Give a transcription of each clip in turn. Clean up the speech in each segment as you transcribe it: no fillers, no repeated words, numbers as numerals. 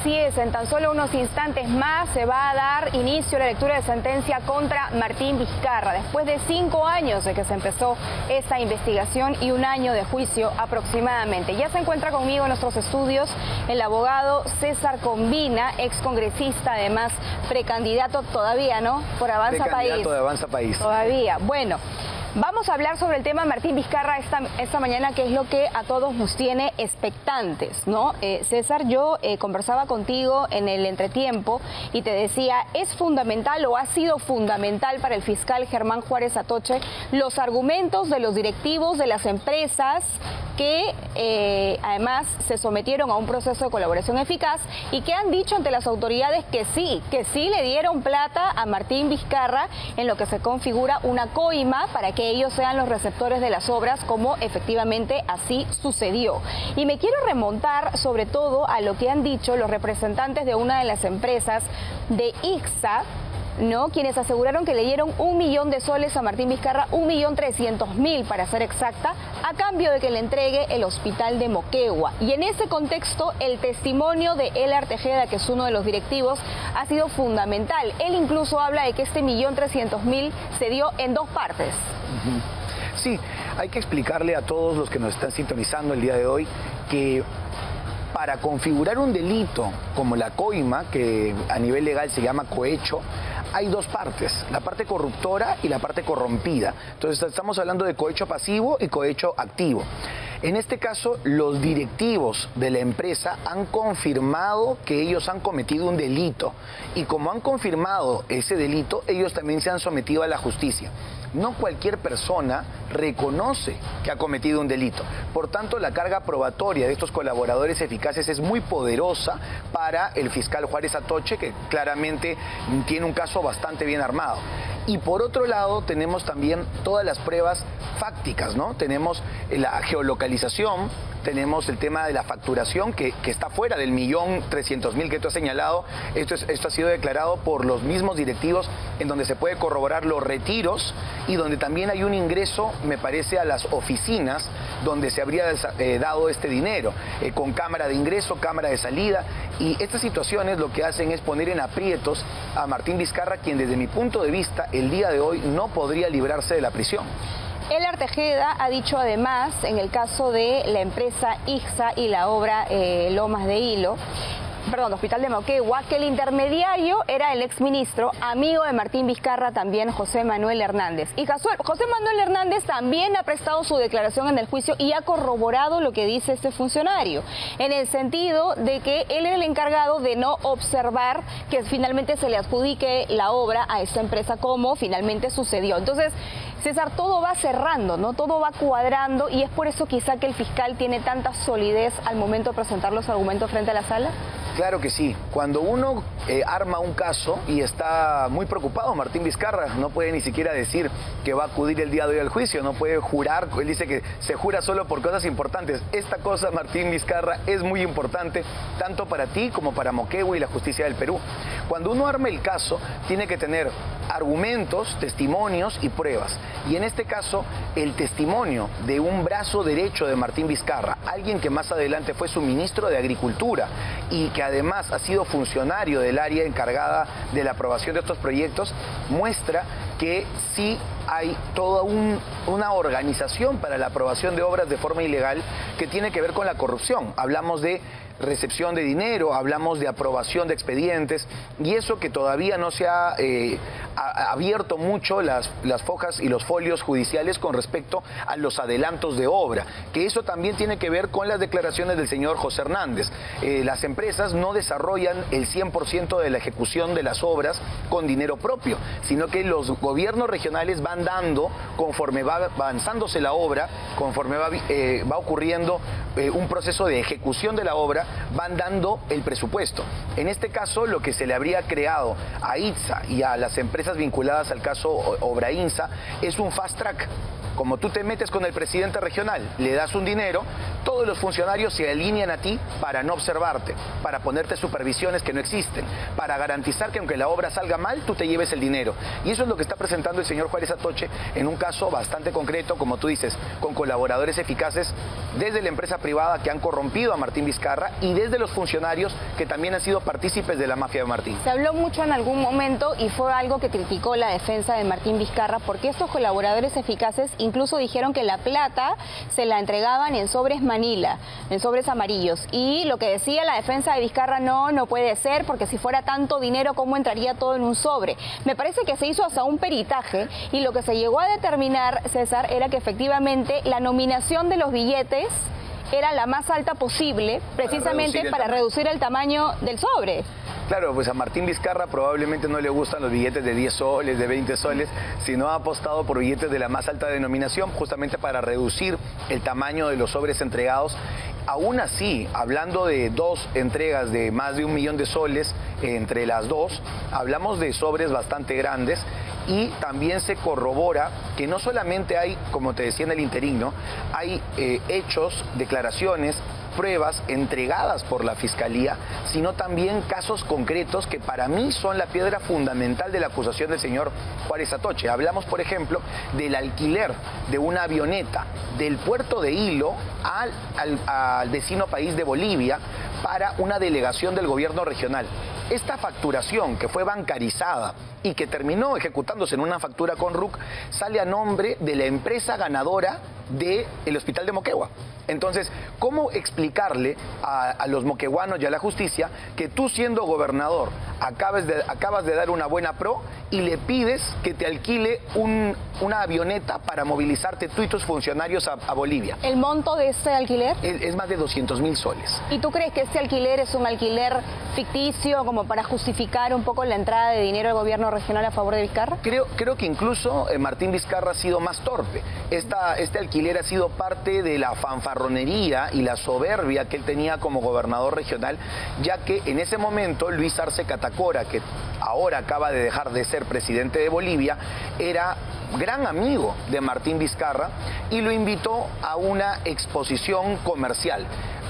Así es, en tan solo unos instantes más se va a dar inicio a la lectura de sentencia contra Martín Vizcarra, después de 5 años de que se empezó esta investigación y 1 año de juicio aproximadamente. Ya se encuentra conmigo en nuestros estudios el abogado César Combina, excongresista, además precandidato todavía, ¿no? Por Avanza País. Precandidato de Avanza País. Todavía. Bueno. Vamos a hablar sobre el tema Martín Vizcarra esta mañana, que es lo que a todos nos tiene expectantes, ¿no? César, yo conversaba contigo en el entretiempo y te decía, es fundamental o ha sido fundamental para el fiscal Germán Juárez Atoche los argumentos de los directivos de las empresas que además se sometieron a un proceso de colaboración eficaz y que han dicho ante las autoridades que sí le dieron plata a Martín Vizcarra en lo que se configura una coima para que ellos sean los receptores de las obras, como efectivamente así sucedió. Y me quiero remontar sobre todo a lo que han dicho los representantes de una de las empresas de ICSA, ¿no? Quienes aseguraron que le dieron 1 millón de soles a Martín Vizcarra, 1.300.000 para ser exacta, a cambio de que le entregue el hospital de Moquegua. Y en ese contexto, el testimonio de Elar Tejeda, que es uno de los directivos, ha sido fundamental. Él incluso habla de que este 1.300.000 se dio en 2 partes. Sí, hay que explicarle a todos los que nos están sintonizando el día de hoy que para configurar un delito como la coima, que a nivel legal se llama cohecho, hay 2 partes, la parte corruptora y la parte corrompida. Entonces estamos hablando de cohecho pasivo y cohecho activo. En este caso, los directivos de la empresa han confirmado que ellos han cometido un delito. Y como han confirmado ese delito, ellos también se han sometido a la justicia. No cualquier persona reconoce que ha cometido un delito. Por tanto, la carga probatoria de estos colaboradores eficaces es muy poderosa para el fiscal Juárez Atoche, que claramente tiene un caso bastante bien armado. Y por otro lado, tenemos también todas las pruebas fácticas, ¿no? Tenemos la geolocalización, tenemos el tema de la facturación que está fuera del 1.300.000 que tú has señalado. Esto ha sido declarado por los mismos directivos, en donde se puede corroborar los retiros y donde también hay un ingreso, me parece, a las oficinas donde se habría dado este dinero, con cámara de ingreso, cámara de salida. Y estas situaciones lo que hacen es poner en aprietos a Martín Vizcarra, quien desde mi punto de vista el día de hoy no podría librarse de la prisión. Elar Tejeda ha dicho además, en el caso de la empresa ICSA y la obra Lomas de Hilo, Hospital de Moquegua, que el intermediario era el exministro, amigo de Martín Vizcarra también, José Manuel Hernández. Y José Manuel Hernández también ha prestado su declaración en el juicio y ha corroborado lo que dice este funcionario, en el sentido de que él era el encargado de no observar que finalmente se le adjudique la obra a esta empresa, como finalmente sucedió. Entonces, César, todo va cerrando, ¿no? Todo va cuadrando, y es por eso quizá que el fiscal tiene tanta solidez al momento de presentar los argumentos frente a la sala. Claro que sí. Cuando uno arma un caso y está muy preocupado, Martín Vizcarra no puede ni siquiera decir que va a acudir el día de hoy al juicio, no puede jurar, él dice que se jura solo por cosas importantes. Esta cosa, Martín Vizcarra, es muy importante, tanto para ti como para Moquegua y la justicia del Perú. Cuando uno arma el caso, tiene que tener argumentos, testimonios y pruebas. Y en este caso, el testimonio de un brazo derecho de Martín Vizcarra, alguien que más adelante fue su ministro de Agricultura y que además ha sido funcionario del área encargada de la aprobación de estos proyectos, muestra que sí hay toda una organización para la aprobación de obras de forma ilegal que tiene que ver con la corrupción. Hablamos de recepción de dinero, hablamos de aprobación de expedientes, y eso que todavía no se ha abierto mucho las fojas y los folios judiciales con respecto a los adelantos de obra, que eso también tiene que ver con las declaraciones del señor José Hernández. Las empresas no desarrollan el 100% de la ejecución de las obras con dinero propio, sino que los gobiernos regionales van dando, conforme va avanzándose la obra, conforme va ocurriendo un proceso de ejecución de la obra, van dando el presupuesto. En este caso, lo que se le habría creado a ITSA y a las empresas vinculadas al caso Obrainsa es un fast track, como tú te metes con el presidente regional, le das un dinero, todos los funcionarios se alinean a ti para no observarte, para ponerte supervisiones que no existen, para garantizar que aunque la obra salga mal, tú te lleves el dinero. Y eso es lo que está presentando el señor Juárez Atoche en un caso bastante concreto, como tú dices, con colaboradores eficaces desde la empresa privada que han corrompido a Martín Vizcarra y desde los funcionarios que también han sido partícipes de la mafia de Martín. Se habló mucho en algún momento y fue algo que criticó la defensa de Martín Vizcarra, porque estos colaboradores eficaces incluso dijeron que la plata se la entregaban en sobres Manila, en sobres amarillos. Y lo que decía la defensa de Vizcarra, no puede ser, porque si fuera tanto dinero, ¿cómo entraría todo en un sobre? Me parece que se hizo hasta un peritaje y lo que se llegó a determinar, César, era que efectivamente la nominación de los billetes era la más alta posible, precisamente para reducir el tamaño del sobre. Claro, pues a Martín Vizcarra probablemente no le gustan los billetes de 10 soles, de 20 soles, sino ha apostado por billetes de la más alta denominación, justamente para reducir el tamaño de los sobres entregados. Aún así, hablando de dos entregas de más de 1 millón de soles entre las dos, hablamos de sobres bastante grandes y también se corrobora que no solamente hay, como te decía en el interín, ¿no? Hay hechos, declaraciones, pruebas entregadas por la Fiscalía, sino también casos concretos que para mí son la piedra fundamental de la acusación del señor Juárez Atoche. Hablamos, por ejemplo, del alquiler de una avioneta del puerto de Hilo al vecino país de Bolivia para una delegación del gobierno regional. Esta facturación, que fue bancarizada y que terminó ejecutándose en una factura con RUC, sale a nombre de la empresa ganadora del Hospital de Moquegua. Entonces, ¿cómo explicarle a los moqueguanos y a la justicia que tú, siendo gobernador, acabas de dar una buena pro y le pides que te alquile una avioneta para movilizarte tú y tus funcionarios a Bolivia? ¿El monto de ese alquiler? Es más de 200.000 soles. ¿Y tú crees que este alquiler es un alquiler ficticio, como para justificar un poco la entrada de dinero al gobierno regional a favor de Vizcarra? Creo que incluso Martín Vizcarra ha sido más torpe. Este alquiler ha sido parte de la fanfarronería y la soberbia que él tenía como gobernador regional, ya que en ese momento Luis Arce Catacora, que ahora acaba de dejar de ser presidente de Bolivia, era gran amigo de Martín Vizcarra y lo invitó a una exposición comercial.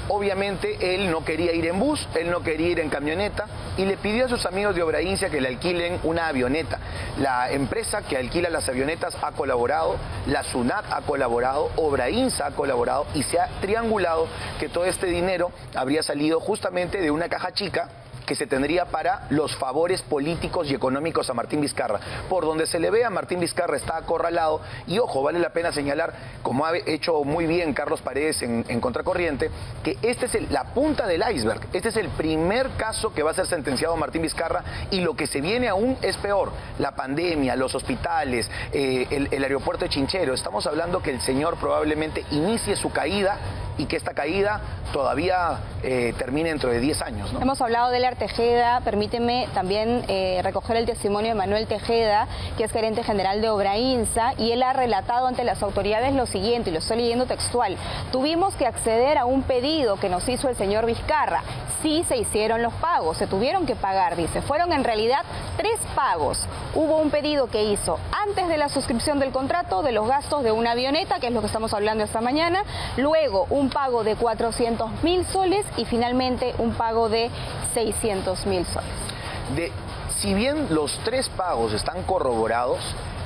Obviamente él no quería ir en bus, él no quería ir en camioneta y le pidió a sus amigos de Obraíncia que le alquilen una avioneta. La empresa que alquila las avionetas ha colaborado, la SUNAT ha colaborado, Obrainsa ha colaborado y se ha triangulado que todo este dinero habría salido justamente de una caja chica que se tendría para los favores políticos y económicos a Martín Vizcarra. Por donde se le ve a Martín Vizcarra está acorralado y, ojo, vale la pena señalar, como ha hecho muy bien Carlos Paredes en Contracorriente, que esta es la punta del iceberg. Este es el primer caso que va a ser sentenciado Martín Vizcarra y lo que se viene aún es peor. La pandemia, los hospitales, el aeropuerto de Chinchero. Estamos hablando que el señor probablemente inicie su caída y que esta caída todavía termine dentro de 10 años, ¿no? Hemos hablado de Elar Tejeda, permíteme también recoger el testimonio de Manuel Tejeda, que es gerente general de Obrainsa, y él ha relatado ante las autoridades lo siguiente, y lo estoy leyendo textual: tuvimos que acceder a un pedido que nos hizo el señor Vizcarra. Sí se hicieron los pagos, se tuvieron que pagar, dice. Fueron en realidad 3 pagos. Hubo un pedido que hizo antes de la suscripción del contrato de los gastos de una avioneta, que es lo que estamos hablando esta mañana, luego un pago de 400.000 soles y finalmente un pago de 600.000 soles. Si bien los 3 pagos están corroborados,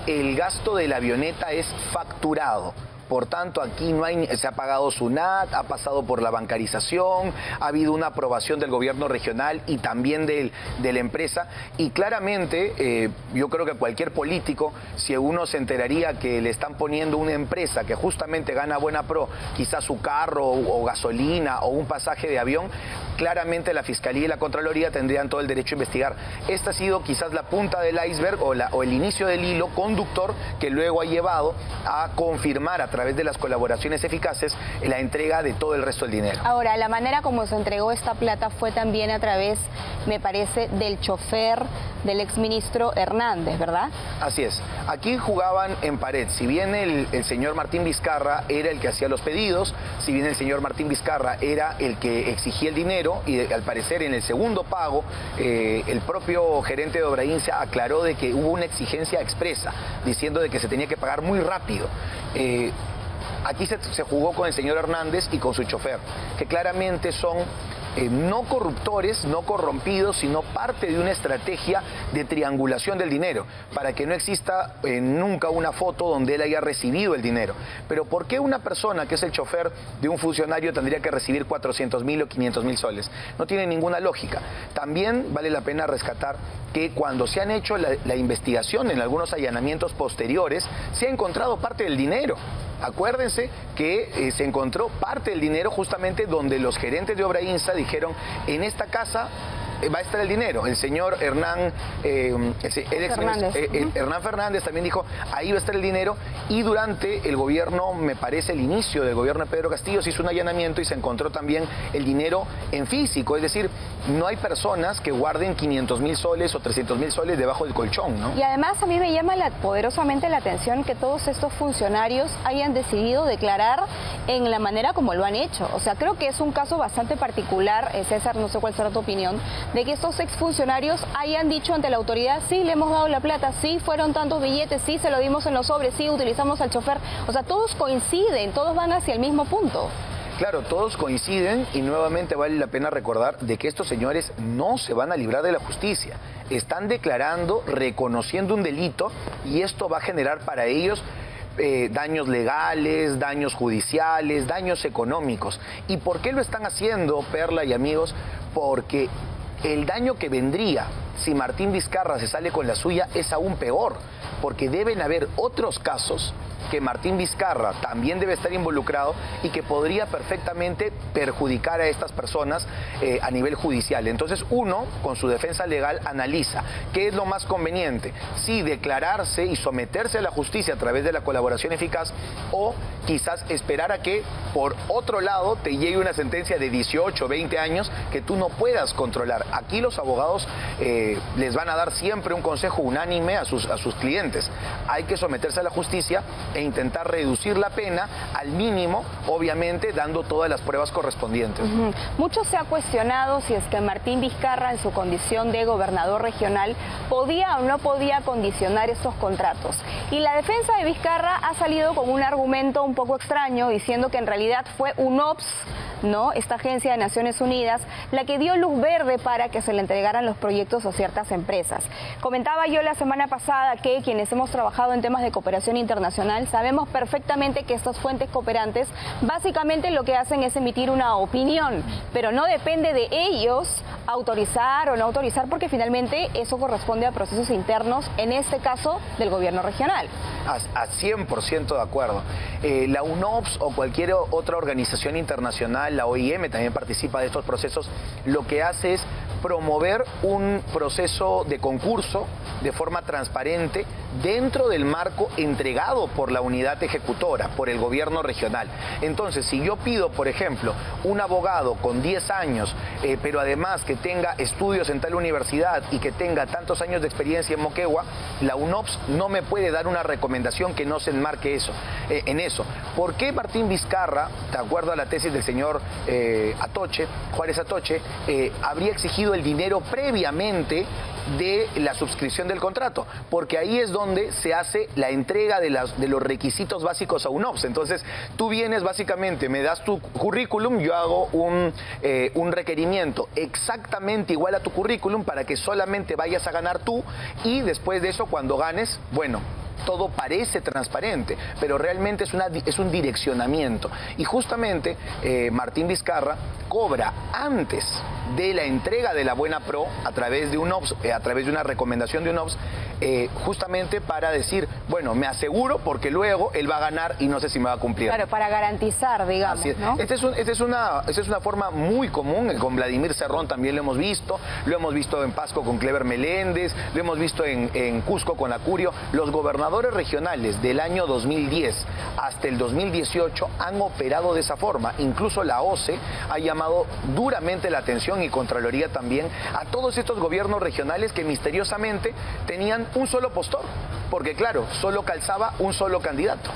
el gasto de la avioneta es facturado. Por tanto, aquí se ha pagado SUNAT, ha pasado por la bancarización, ha habido una aprobación del gobierno regional y también de la empresa. Y claramente, yo creo que cualquier político, si uno se enteraría que le están poniendo una empresa que justamente gana buena pro, quizás su carro o gasolina o un pasaje de avión, claramente la Fiscalía y la Contraloría tendrían todo el derecho a investigar. Esta ha sido quizás la punta del iceberg o el inicio del hilo conductor que luego ha llevado a confirmar a través de las colaboraciones eficaces la entrega de todo el resto del dinero. Ahora, la manera como se entregó esta plata fue también a través, me parece, del chofer del exministro Hernández, ¿verdad? Así es. Aquí jugaban en pared. Si bien el señor Martín Vizcarra era el que hacía los pedidos, si bien el señor Martín Vizcarra era el que exigía el dinero, y al parecer en el segundo pago el propio gerente de Obrainsa aclaró de que hubo una exigencia expresa, diciendo de que se tenía que pagar muy rápido. Aquí se jugó con el señor Hernández y con su chofer, que claramente son no corruptores, no corrompidos, sino parte de una estrategia de triangulación del dinero, para que no exista nunca una foto donde él haya recibido el dinero. Pero ¿por qué una persona que es el chofer de un funcionario tendría que recibir 400.000 o 500.000 soles? No tiene ninguna lógica. También vale la pena rescatar que cuando se han hecho la investigación en algunos allanamientos posteriores, se ha encontrado parte del dinero. Acuérdense que se encontró parte del dinero justamente donde los gerentes de Obra Insa dijeron, en esta casa va a estar el dinero. El señor Hernán Fernández también dijo, ahí va a estar el dinero, y durante el gobierno, me parece el inicio del gobierno de Pedro Castillo, se hizo un allanamiento y se encontró también el dinero en físico, es decir, no hay personas que guarden 500.000 soles o 300.000 soles debajo del colchón, ¿no? Y además a mí me llama poderosamente la atención que todos estos funcionarios hayan decidido declarar en la manera como lo han hecho. O sea, creo que es un caso bastante particular, César, no sé cuál será tu opinión, de que estos exfuncionarios hayan dicho ante la autoridad, sí, le hemos dado la plata, sí, fueron tantos billetes, sí, se lo dimos en los sobres, sí, utilizamos al chofer. O sea, todos coinciden, todos van hacia el mismo punto. Claro, todos coinciden y nuevamente vale la pena recordar de que estos señores no se van a librar de la justicia. Están declarando, reconociendo un delito, y esto va a generar para ellos daños legales, daños judiciales, daños económicos. ¿Y por qué lo están haciendo, Perla y amigos? Porque el daño que vendría si Martín Vizcarra se sale con la suya es aún peor, porque deben haber otros casos que Martín Vizcarra también debe estar involucrado y que podría perfectamente perjudicar a estas personas a nivel judicial. Entonces uno, con su defensa legal, analiza qué es lo más conveniente, si declararse y someterse a la justicia a través de la colaboración eficaz, o quizás esperar a que por otro lado te llegue una sentencia de 18 o 20 años que tú no puedas controlar. Aquí los abogados les van a dar siempre un consejo unánime a sus clientes. Hay que someterse a la justicia e intentar reducir la pena al mínimo, obviamente dando todas las pruebas correspondientes. Mucho se ha cuestionado si es que Martín Vizcarra, en su condición de gobernador regional, podía o no podía condicionar estos contratos. Y la defensa de Vizcarra ha salido con un argumento un poco extraño, diciendo que en realidad fue UNOPS, ¿no?, esta agencia de Naciones Unidas, la que dio luz verde para que se le entregaran los proyectos a ciertas empresas. Comentaba yo la semana pasada que quienes hemos trabajado en temas de cooperación internacional sabemos perfectamente que estas fuentes cooperantes básicamente lo que hacen es emitir una opinión, pero no depende de ellos autorizar o no autorizar, porque finalmente eso corresponde a procesos internos, en este caso del gobierno regional. A 100% de acuerdo. La UNOPS o cualquier otra organización internacional, la OIM también participa de estos procesos, lo que hace es promover un proceso de concurso de forma transparente dentro del marco entregado por la unidad ejecutora, por el gobierno regional. Entonces, si yo pido, por ejemplo, un abogado con 10 años, pero además que tenga estudios en tal universidad y que tenga tantos años de experiencia en Moquegua, la UNOPS no me puede dar una recomendación que no se enmarque en eso. ¿Por qué Martín Vizcarra, de acuerdo a la tesis del señor Juárez Atoche, habría exigido el dinero previamente de la suscripción del contrato? Porque ahí es donde se hace la entrega de los requisitos básicos a UNOPS. Entonces, tú vienes básicamente, me das tu currículum, yo hago un requerimiento exactamente igual a tu currículum para que solamente vayas a ganar tú, y después de eso, cuando ganes, bueno, todo parece transparente, pero realmente es un direccionamiento. Y justamente Martín Vizcarra cobra antes de la entrega de la buena pro a través de UNOPS, a través de una recomendación de UNOPS, justamente para decir, bueno, me aseguro porque luego él va a ganar y no sé si me va a cumplir. Claro, para garantizar, digamos, así es, ¿no? Esta es una forma muy común, con Vladimir Cerrón también lo hemos visto en Pasco con Clever Meléndez, lo hemos visto en Cusco con Acurio. Los gobernadores regionales del año 2010 hasta el 2018 han operado de esa forma. Incluso la OCE ha llamado duramente la atención, y Contraloría también, a todos estos gobiernos regionales que misteriosamente tenían un solo postor, porque claro, solo calzaba un solo candidato.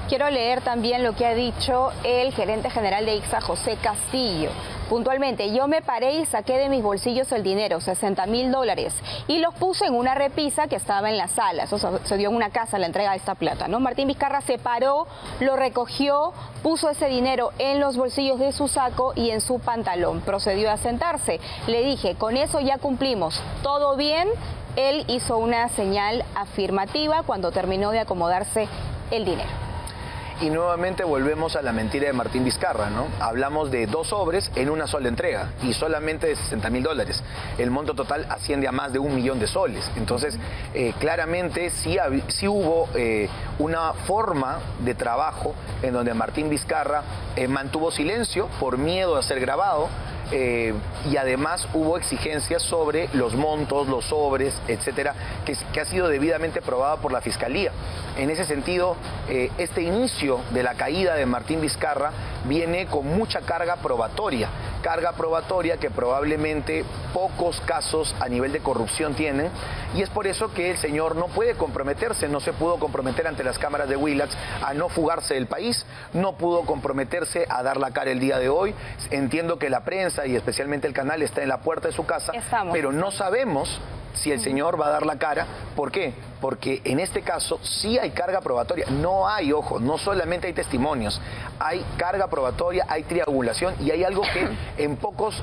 Quiero leer también lo que ha dicho el gerente general de ICSA, José Castillo. puntualmente, yo me paré y saqué de mis bolsillos el dinero, $60.000, y los puse en una repisa que estaba en la sala. Eso se dio en una casa la entrega de esta plata, ¿no? Martín Vizcarra se paró, lo recogió, puso ese dinero en los bolsillos de su saco y en su pantalón. Procedió a sentarse. Le dije, con eso ya cumplimos, ¿todo bien? Él hizo una señal afirmativa cuando terminó de acomodarse el dinero. Y nuevamente volvemos a la mentira de Martín Vizcarra, ¿no? Hablamos de 2 sobres en una sola entrega y solamente de $60.000. El monto total asciende a más de 1 millón de soles. Entonces, claramente sí hubo una forma de trabajo en donde Martín Vizcarra mantuvo silencio por miedo a ser grabado. Y además hubo exigencias sobre los montos, los sobres, etcétera, que ha sido debidamente probada por la Fiscalía. En ese sentido, este inicio de la caída de Martín Vizcarra viene con mucha carga probatoria que probablemente pocos casos a nivel de corrupción tienen, y es por eso que el señor no puede comprometerse, no se pudo comprometer ante las cámaras de Willax a no fugarse del país, no pudo comprometerse a dar la cara el día de hoy. Entiendo que la prensa y especialmente el canal está en la puerta de su casa, pero no sabemos si el señor va a dar la cara. ¿Por qué? Porque en este caso sí hay carga probatoria. No hay, ojo, no solamente hay testimonios, hay carga probatoria, hay triangulación, y hay algo que en pocos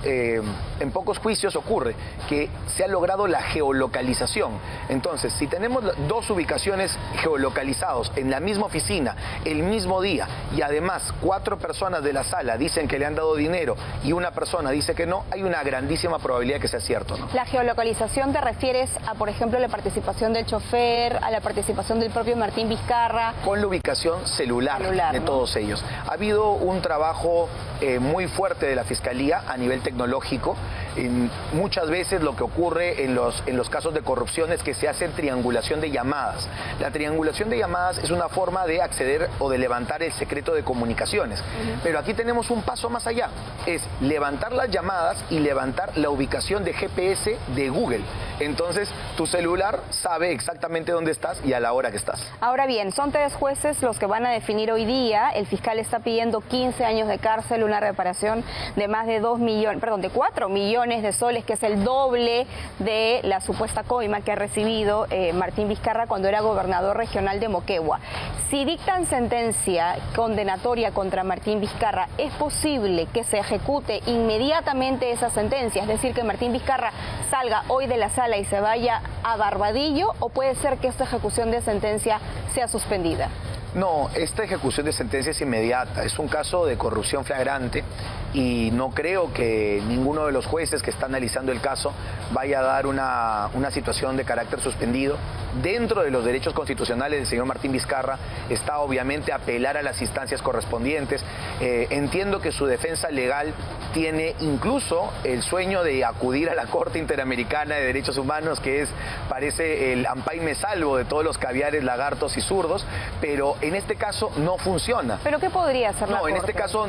juicios ocurre, que se ha logrado la geolocalización. Entonces, si tenemos 2 ubicaciones geolocalizados en la misma oficina, el mismo día, y además 4 personas de la sala dicen que le han dado dinero y una persona dice que no, hay una grandísima probabilidad de que sea cierto, ¿no? La geolocalización te refieres a, por ejemplo, la participación del chofer, a la participación del propio Martín Vizcarra. Con la ubicación celular de, ¿no?, todos ellos. Ha habido un trabajo muy fuerte de la Fiscalía a nivel tecnológico. Muchas veces lo que ocurre en los casos de corrupción es que se hace triangulación de llamadas. La triangulación de llamadas es una forma de acceder o de levantar el secreto de comunicaciones. Pero aquí tenemos un paso más allá. Es levantar las llamadas y levantar la ubicación de GPS de Google. Entonces, tu celular sabe exactamente dónde estás y a la hora que estás. Ahora bien, son 3 jueces los que van a definir hoy día. El fiscal está pidiendo 15 años de cárcel, una reparación de más de 4 millones de soles, que es el doble de la supuesta coima que ha recibido Martín Vizcarra cuando era gobernador regional de Moquegua. Si dictan sentencia condenatoria contra Martín Vizcarra, ¿es posible que se ejecute inmediatamente esa sentencia? Es decir, que Martín Vizcarra salga hoy de la sala y se vaya a Barbadillo, ¿o puede ser que esta ejecución de sentencia sea suspendida? No, esta ejecución de sentencia es inmediata. Es un caso de corrupción flagrante y no creo que ninguno de los jueces que está analizando el caso vaya a dar una situación de carácter suspendido. Dentro de los derechos constitucionales del señor Martín Vizcarra está obviamente apelar a las instancias correspondientes. Entiendo que su defensa legal tiene incluso el sueño de acudir a la Corte Interamericana de Derechos Humanos, que parece el ampay me salvo de todos los caviares, lagartos y zurdos, pero en este caso no funciona. ¿Pero qué podría hacer la Corte? No, en este caso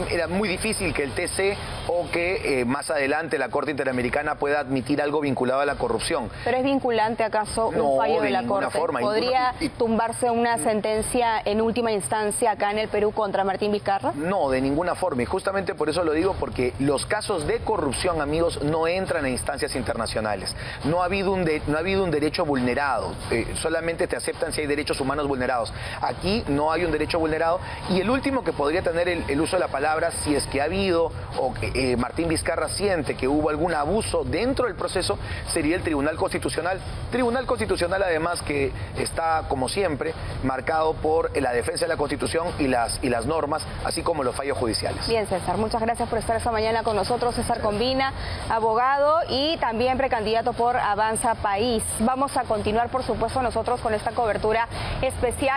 era muy difícil que el TC o que más adelante la Corte Interamericana pueda admitir algo vinculado a la corrupción. ¿Pero es vinculante acaso un fallo de la Corte? Forma. ¿Podría tumbarse una sentencia en última instancia acá en el Perú contra Martín Vizcarra? No, de ninguna forma, y justamente por eso lo digo, porque los casos de corrupción, amigos, no entran en instancias internacionales. No ha habido un derecho vulnerado, solamente te aceptan si hay derechos humanos vulnerados. Aquí no hay un derecho vulnerado, y el último que podría tener el uso de la palabra, si es que ha habido o que Martín Vizcarra siente que hubo algún abuso dentro del proceso, sería el Tribunal Constitucional. Tribunal Constitucional, además, que está, como siempre, marcado por la defensa de la Constitución y las normas, así como los fallos judiciales. Bien, César, muchas gracias por estar esta mañana con nosotros. César Combina, abogado y también precandidato por Avanza País. Vamos a continuar, por supuesto, nosotros con esta cobertura especial.